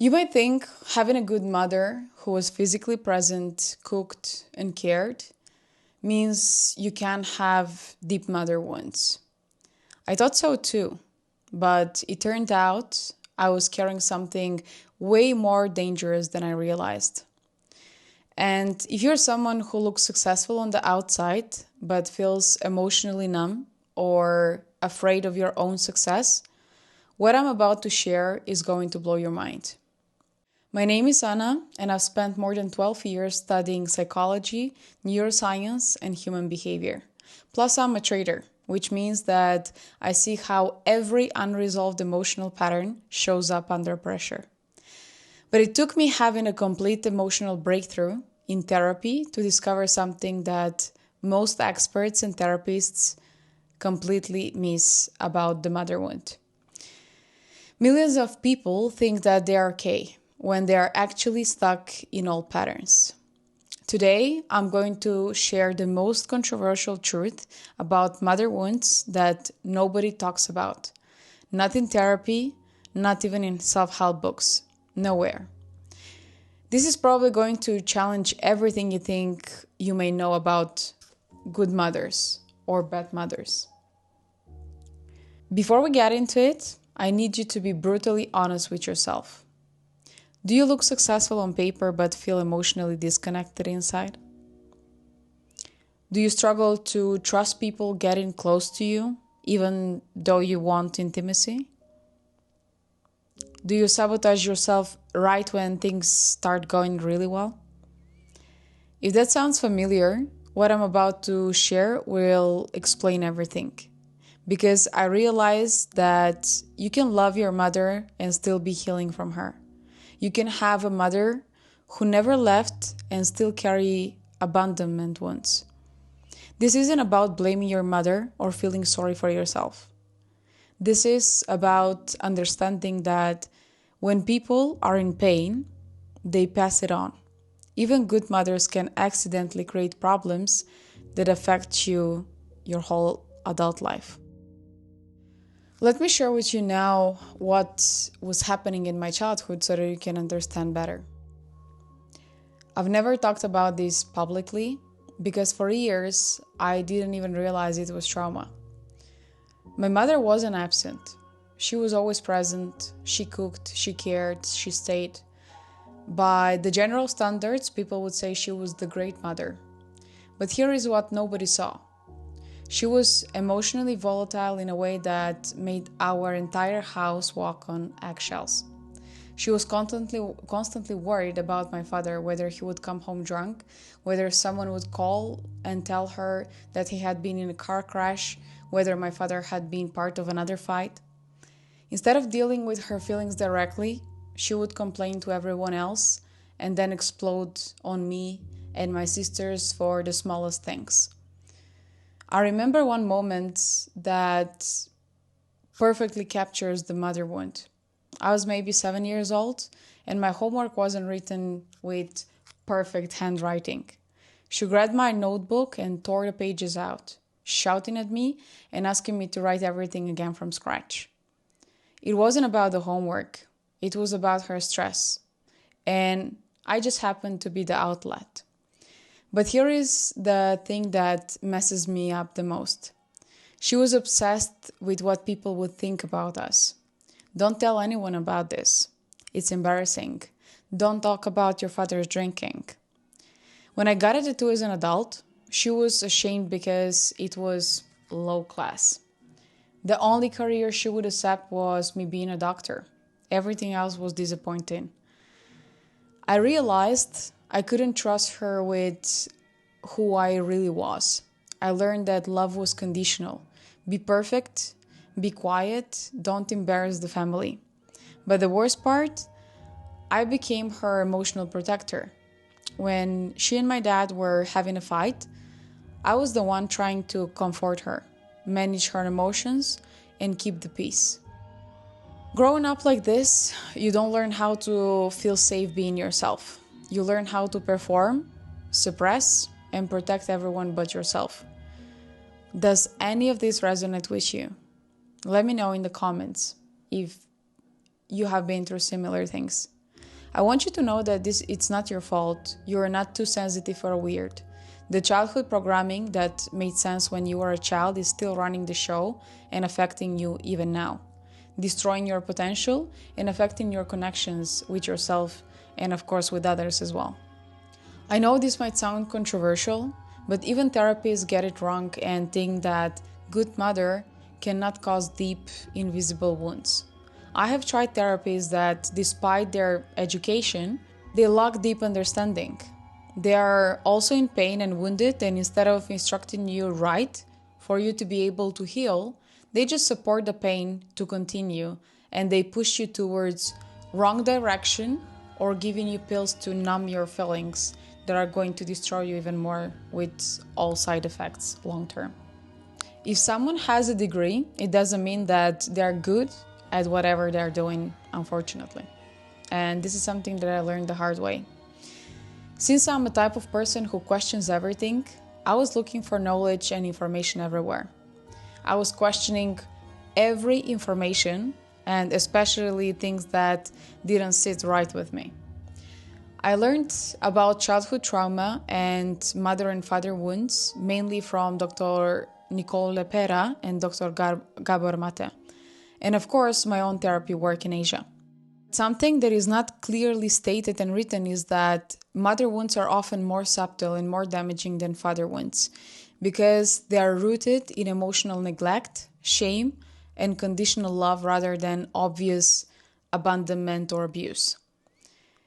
You might think having a good mother who was physically present, cooked, and cared means you can have deep mother wounds. I thought so too, but it turned out I was carrying something way more dangerous than I realized. And if you're someone who looks successful on the outside but feels emotionally numb or afraid of your own success, what I'm about to share is going to blow your mind. My name is Anna, and I've spent more than 12 years studying psychology, neuroscience, and human behavior. Plus, I'm a trader, which means that I see how every unresolved emotional pattern shows up under pressure. But it took me having a complete emotional breakthrough in therapy to discover something that most experts and therapists completely miss about the mother wound. Millions of people think that they are okay when they are actually stuck in old patterns. Today, I'm going to share the most controversial truth about mother wounds that nobody talks about. Not in therapy, not even in self-help books. Nowhere. This is probably going to challenge everything you think you may know about good mothers or bad mothers. Before we get into it, I need you to be brutally honest with yourself. Do you look successful on paper but feel emotionally disconnected inside? Do you struggle to trust people getting close to you even though you want intimacy? Do you sabotage yourself right when things start going really well? If that sounds familiar, what I'm about to share will explain everything. Because I realized that you can love your mother and still be healing from her. You can have a mother who never left and still carry abandonment wounds. This isn't about blaming your mother or feeling sorry for yourself. This is about understanding that when people are in pain, they pass it on. Even good mothers can accidentally create problems that affect you your whole adult life. Let me share with you now what was happening in my childhood so that you can understand better. I've never talked about this publicly because for years I didn't even realize it was trauma. My mother wasn't absent. She was always present. She cooked, she cared, she stayed. By the general standards, people would say she was the great mother. But here is what nobody saw. She was emotionally volatile in a way that made our entire house walk on eggshells. She was constantly worried about my father, whether he would come home drunk, whether someone would call and tell her that he had been in a car crash, whether my father had been part of another fight. Instead of dealing with her feelings directly, she would complain to everyone else and then explode on me and my sisters for the smallest things. I remember one moment that perfectly captures the mother wound. I was maybe 7 years old and my homework wasn't written with perfect handwriting. She grabbed my notebook and tore the pages out, shouting at me and asking me to write everything again from scratch. It wasn't about the homework. It was about her stress. And I just happened to be the outlet. But here is the thing that messes me up the most. She was obsessed with what people would think about us. Don't tell anyone about this. It's embarrassing. Don't talk about your father's drinking. When I got a tattoo as an adult, she was ashamed because it was low class. The only career she would accept was me being a doctor. Everything else was disappointing. I realized I couldn't trust her with who I really was. I learned that love was conditional. Be perfect, be quiet, don't embarrass the family. But the worst part, I became her emotional protector. When she and my dad were having a fight, I was the one trying to comfort her, manage her emotions, and keep the peace. Growing up like this, you don't learn how to feel safe being yourself. You learn how to perform, suppress, and protect everyone but yourself. Does any of this resonate with you? Let me know in the comments if you have been through similar things. I want you to know that it's not your fault. You are not too sensitive or weird. The childhood programming that made sense when you were a child is still running the show and affecting you even now, destroying your potential and affecting your connections with yourself and, of course, with others as well. I know this might sound controversial, but even therapists get it wrong and think that good mother cannot cause deep, invisible wounds. I have tried therapies that, despite their education, they lack deep understanding. They are also in pain and wounded, and instead of instructing you right for you to be able to heal, they just support the pain to continue and they push you towards wrong direction or giving you pills to numb your feelings that are going to destroy you even more with all side effects long term. If someone has a degree, it doesn't mean that they're good at whatever they're doing, unfortunately. And this is something that I learned the hard way. Since I'm a type of person who questions everything, I was looking for knowledge and information everywhere. I was questioning every information, and especially things that didn't sit right with me. I learned about childhood trauma and mother and father wounds, mainly from Dr. Nicole Lepera and Dr. Gabor Mate, and of course my own therapy work in Asia. Something that is not clearly stated and written is that mother wounds are often more subtle and more damaging than father wounds because they are rooted in emotional neglect, shame, and conditional love rather than obvious abandonment or abuse.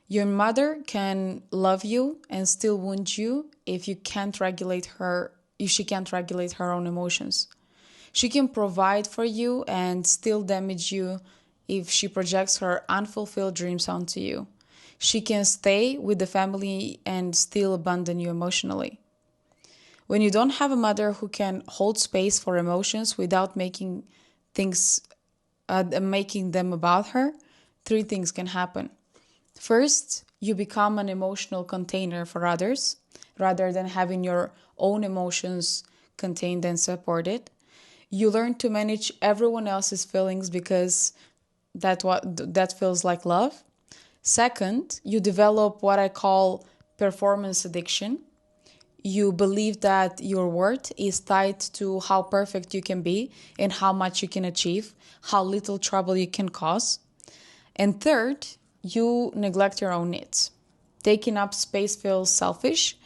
Your mother can love you and still wound you if she can't regulate her own emotions. She can provide for you and still damage you if she projects her unfulfilled dreams onto you. She can stay with the family and still abandon you emotionally. When you don't have a mother who can hold space for emotions without making them about her, three things can happen. First, you become an emotional container for others, rather than having your own emotions contained and supported. You learn to manage everyone else's feelings because that feels like love. Second, you develop what I call performance addiction. You believe that your worth is tied to how perfect you can be and how much you can achieve, how little trouble you can cause. And third, you neglect your own needs. Taking up space feels selfish.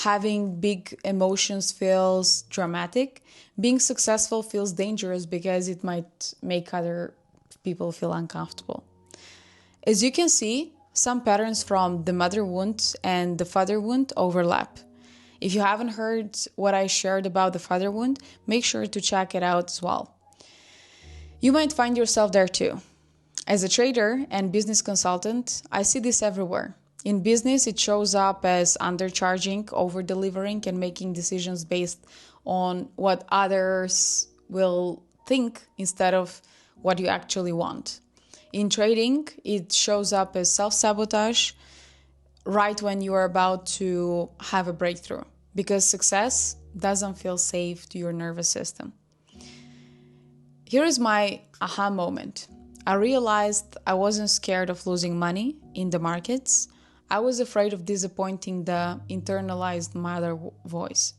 Having big emotions feels dramatic. Being successful feels dangerous because it might make other people feel uncomfortable. As you can see, some patterns from the mother wound and the father wound overlap. If you haven't heard what I shared about the father wound, make sure to check it out as well. You might find yourself there too. As a trader and business consultant, I see this everywhere. In business, it shows up as undercharging, over-delivering, and making decisions based on what others will think instead of what you actually want. In trading, it shows up as self-sabotage right when you are about to have a breakthrough, because success doesn't feel safe to your nervous system. Here is my aha moment. I realized I wasn't scared of losing money in the markets. I was afraid of disappointing the internalized mother voice.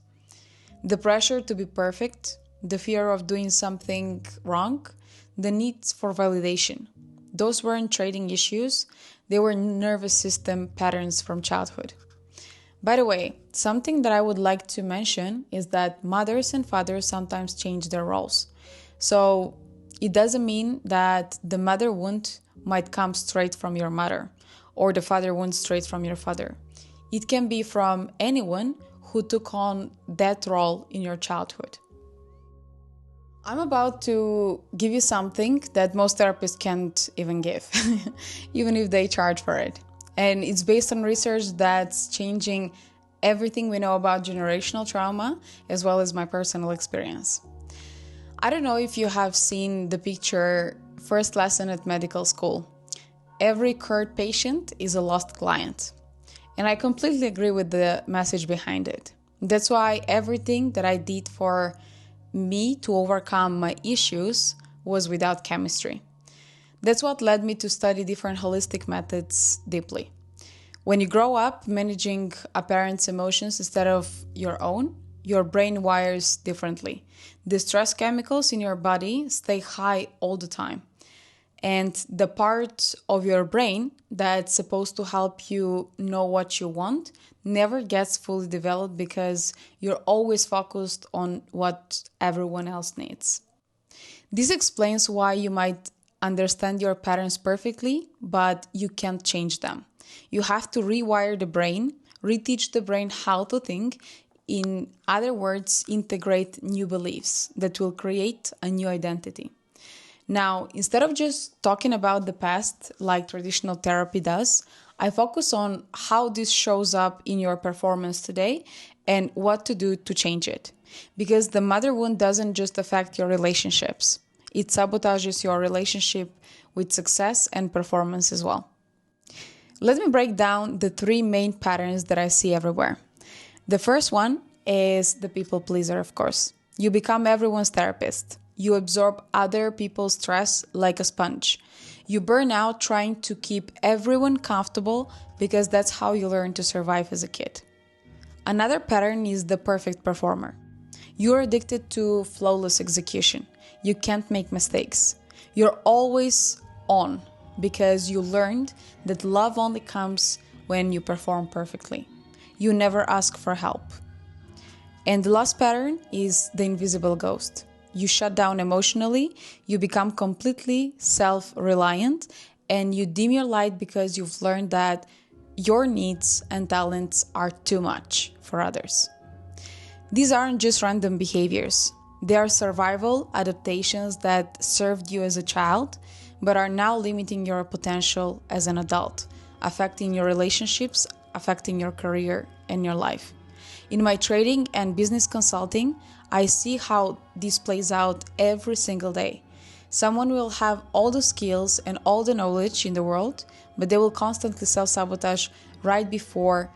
The pressure to be perfect, the fear of doing something wrong, the need for validation. Those weren't trading issues, they were nervous system patterns from childhood. By the way, something that I would like to mention is that mothers and fathers sometimes change their roles. So it doesn't mean that the mother wound might come straight from your mother or the father wound straight from your father. It can be from anyone who took on that role in your childhood. I'm about to give you something that most therapists can't even give, even if they charge for it. And it's based on research that's changing everything we know about generational trauma, as well as my personal experience. I don't know if you have seen the picture First Lesson at Medical School. Every cured patient is a lost client. And I completely agree with the message behind it. That's why everything that I did for me to overcome my issues was without chemistry. That's what led me to study different holistic methods deeply. When you grow up managing a parent's emotions instead of your own, your brain wires differently. The stress chemicals in your body stay high all the time. And the part of your brain that's supposed to help you know what you want never gets fully developed because you're always focused on what everyone else needs. This explains why you might understand your patterns perfectly, but you can't change them. You have to rewire the brain, reteach the brain how to think, in other words, integrate new beliefs that will create a new identity. Now, instead of just talking about the past like traditional therapy does, I focus on how this shows up in your performance today and what to do to change it. Because the mother wound doesn't just affect your relationships, it sabotages your relationship with success and performance as well. Let me break down the three main patterns that I see everywhere. The first one is the people pleaser, of course. You become everyone's therapist. You absorb other people's stress like a sponge. You burn out trying to keep everyone comfortable because that's how you learn to survive as a kid. Another pattern is the perfect performer. You're addicted to flawless execution. You can't make mistakes. You're always on because you learned that love only comes when you perform perfectly. You never ask for help. And the last pattern is the invisible ghost. You shut down emotionally, you become completely self-reliant, and you dim your light because you've learned that your needs and talents are too much for others. These aren't just random behaviors. They are survival adaptations that served you as a child, but are now limiting your potential as an adult, affecting your relationships, affecting your career and your life. In my trading and business consulting, I see how this plays out every single day. Someone will have all the skills and all the knowledge in the world, but they will constantly self-sabotage right before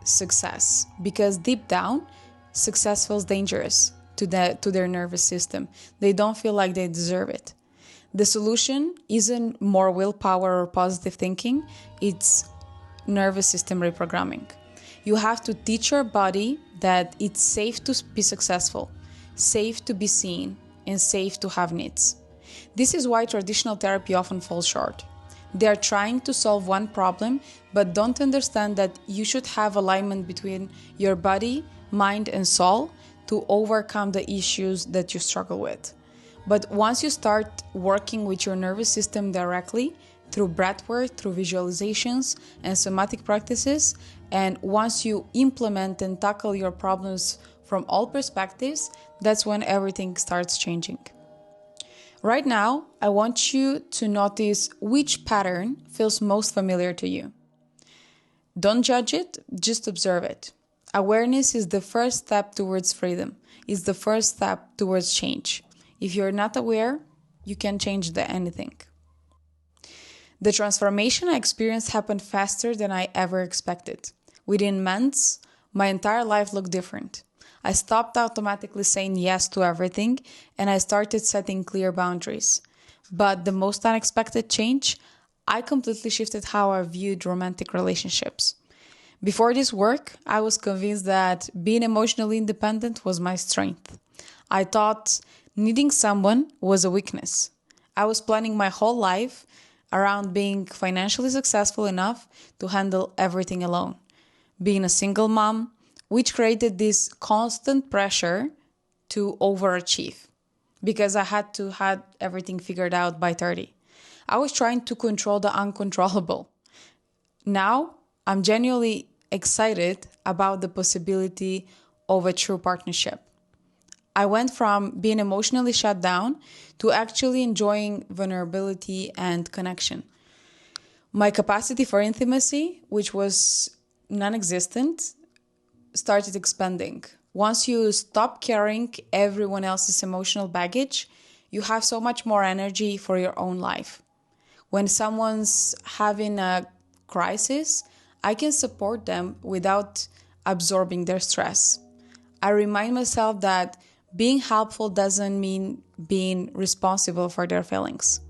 success. Because deep down, success feels dangerous to their nervous system. They don't feel like they deserve it. The solution isn't more willpower or positive thinking, it's nervous system reprogramming. You have to teach your body that it's safe to be successful, safe to be seen, and safe to have needs. This is why traditional therapy often falls short. They are trying to solve one problem, but don't understand that you should have alignment between your body, mind, and soul to overcome the issues that you struggle with. But once you start working with your nervous system directly, through breathwork, through visualizations and somatic practices, and once you implement and tackle your problems from all perspectives, that's when everything starts changing. Right now, I want you to notice which pattern feels most familiar to you. Don't judge it, just observe it. Awareness is the first step towards freedom. It's the first step towards change. If you're not aware, you can't change anything. The transformation I experienced happened faster than I ever expected. Within months, my entire life looked different. I stopped automatically saying yes to everything, and I started setting clear boundaries. But the most unexpected change, I completely shifted how I viewed romantic relationships. Before this work, I was convinced that being emotionally independent was my strength. I thought needing someone was a weakness. I was planning my whole life around being financially successful enough to handle everything alone. Being a single mom, which created this constant pressure to overachieve because I had to have everything figured out by 30. I was trying to control the uncontrollable. Now, I'm genuinely excited about the possibility of a true partnership. I went from being emotionally shut down to actually enjoying vulnerability and connection. My capacity for intimacy, which was non-existent, started expanding. Once you stop carrying everyone else's emotional baggage, you have so much more energy for your own life. When someone's having a crisis, I can support them without absorbing their stress. I remind myself that being helpful doesn't mean being responsible for their feelings.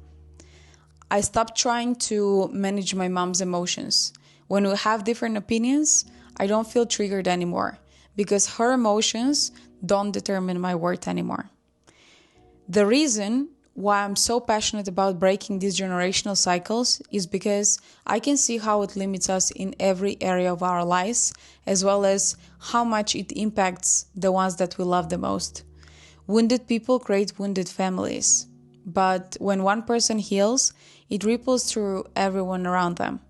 I stopped trying to manage my mom's emotions. When we have different opinions, I don't feel triggered anymore because her emotions don't determine my worth anymore. The reason why I'm so passionate about breaking these generational cycles is because I can see how it limits us in every area of our lives, as well as how much it impacts the ones that we love the most. Wounded people create wounded families, but when one person heals, it ripples through everyone around them.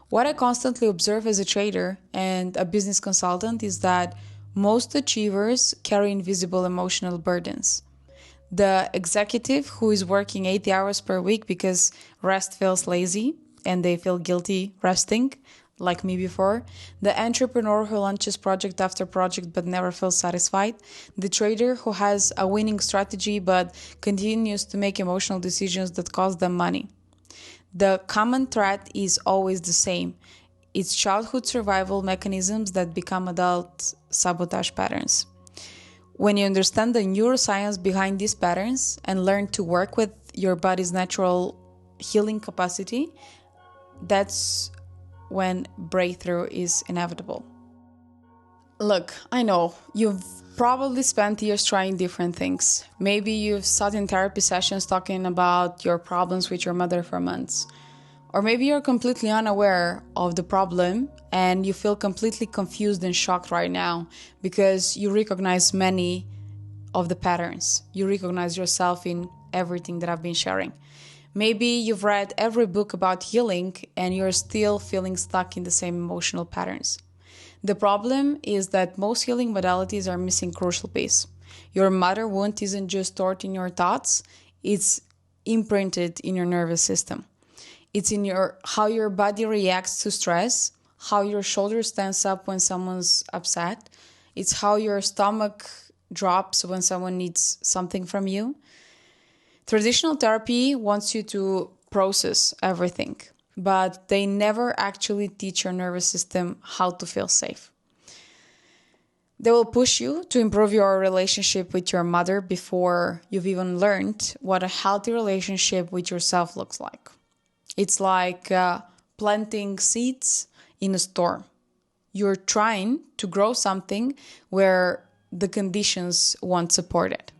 What I constantly observe as a trader and a business consultant is that most achievers carry invisible emotional burdens. The executive who is working 80 hours per week because rest feels lazy and they feel guilty resting, like me before, the entrepreneur who launches project after project but never feels satisfied, the trader who has a winning strategy but continues to make emotional decisions that cost them money. The common thread is always the same. It's childhood survival mechanisms that become adult sabotage patterns. When you understand the neuroscience behind these patterns and learn to work with your body's natural healing capacity, that's when breakthrough is inevitable. Look, I know, you've probably spent years trying different things. Maybe you've sat in therapy sessions talking about your problems with your mother for months. Or maybe you're completely unaware of the problem and you feel completely confused and shocked right now because you recognize many of the patterns. You recognize yourself in everything that I've been sharing. Maybe you've read every book about healing and you're still feeling stuck in the same emotional patterns. The problem is that most healing modalities are missing crucial piece. Your mother wound isn't just stored in your thoughts, it's imprinted in your nervous system. It's in how your body reacts to stress, how your shoulders stands up when someone's upset. It's how your stomach drops when someone needs something from you. Traditional therapy wants you to process everything, but they never actually teach your nervous system how to feel safe. They will push you to improve your relationship with your mother before you've even learned what a healthy relationship with yourself looks like. It's like planting seeds in a storm. You're trying to grow something where the conditions won't support it.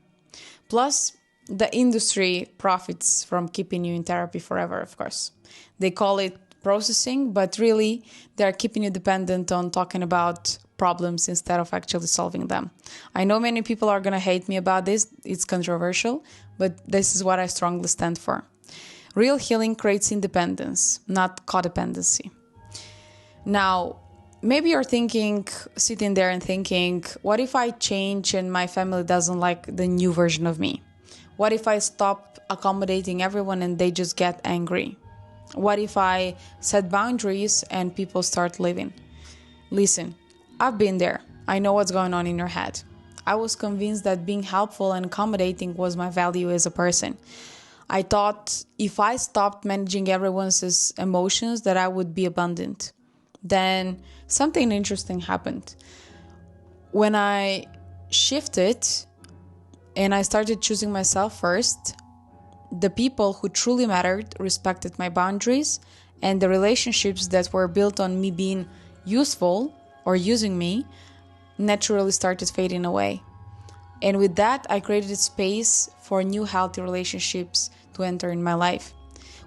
Plus, the industry profits from keeping you in therapy forever, of course. They call it processing, but really they're keeping you dependent on talking about problems instead of actually solving them. I know many people are going to hate me about this. It's controversial, but this is what I strongly stand for. Real healing creates independence, not codependency. Now, maybe you're sitting there and thinking, what if I change and my family doesn't like the new version of me? What if I stop accommodating everyone and they just get angry? What if I set boundaries and people start leaving? Listen, I've been there. I know what's going on in your head. I was convinced that being helpful and accommodating was my value as a person. I thought if I stopped managing everyone's emotions that I would be abundant. Then something interesting happened. When I shifted and I started choosing myself first, the people who truly mattered respected my boundaries, and the relationships that were built on me being useful or using me naturally started fading away. And with that, I created a space for new healthy relationships to enter in my life.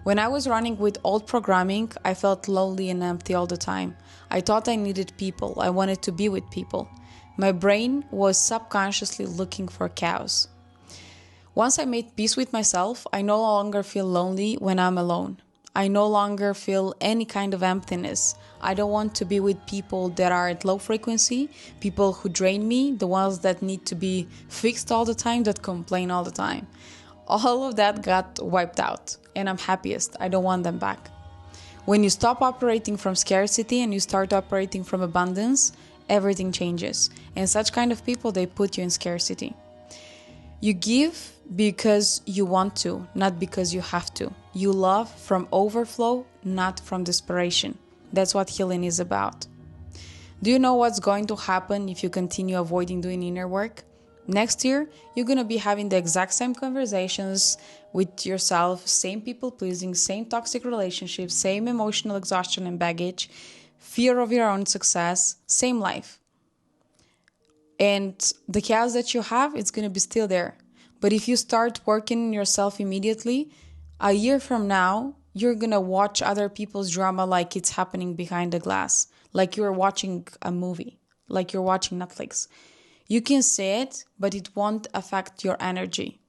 When I was running with old programming, I felt lonely and empty all the time. I thought I needed people. I wanted to be with people. My brain was subconsciously looking for chaos. Once I made peace with myself, I no longer feel lonely when I'm alone. I no longer feel any kind of emptiness. I don't want to be with people that are at low frequency, people who drain me, the ones that need to be fixed all the time, that complain all the time. All of that got wiped out, and I'm happiest. I don't want them back. When you stop operating from scarcity and you start operating from abundance, everything changes. And such kind of people, they put you in scarcity. You give because you want to, not because you have to. You love from overflow, not from desperation. That's what healing is about. Do you know what's going to happen if you continue avoiding doing inner work? Next year, you're going to be having the exact same conversations with yourself, same people pleasing, same toxic relationships, same emotional exhaustion and baggage, fear of your own success, same life. And the chaos that you have, it's going to be still there. But if you start working on yourself immediately, a year from now, you're going to watch other people's drama like it's happening behind the glass, like you're watching a movie, like you're watching Netflix. You can say it, but it won't affect your energy.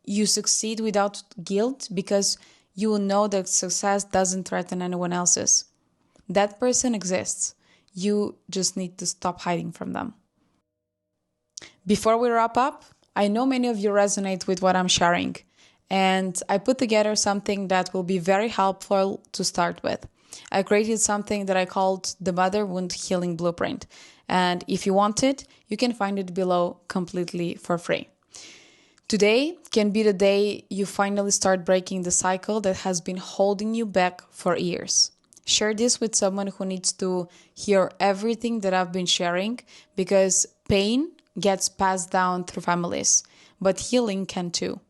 You succeed without guilt because you will know that success doesn't threaten anyone else's. That person exists. You just need to stop hiding from them. Before we wrap up, I know many of you resonate with what I'm sharing, and I put together something that will be very helpful to start with. I created something that I called the Mother Wound Healing Blueprint, and if you want it, you can find it below completely for free. Today can be the day you finally start breaking the cycle that has been holding you back for years. Share this with someone who needs to hear everything that I've been sharing, because pain gets passed down through families, but healing can too.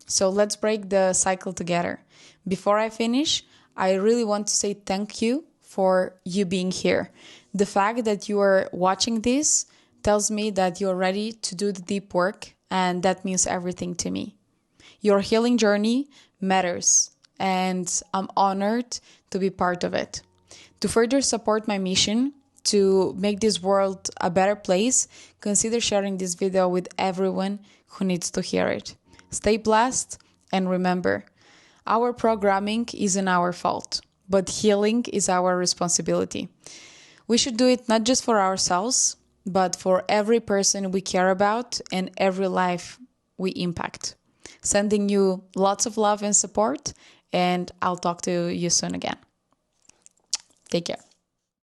So let's break the cycle together. Before I finish, I really want to say thank you for you being here. The fact that you are watching this tells me that you're ready to do the deep work, and that means everything to me. Your healing journey matters, and I'm honored to be part of it. To further support my mission to make this world a better place, consider sharing this video with everyone who needs to hear it. Stay blessed, and remember, our programming isn't our fault, but healing is our responsibility. We should do it not just for ourselves, but for every person we care about and every life we impact. Sending you lots of love and support, and I'll talk to you soon again. Take care.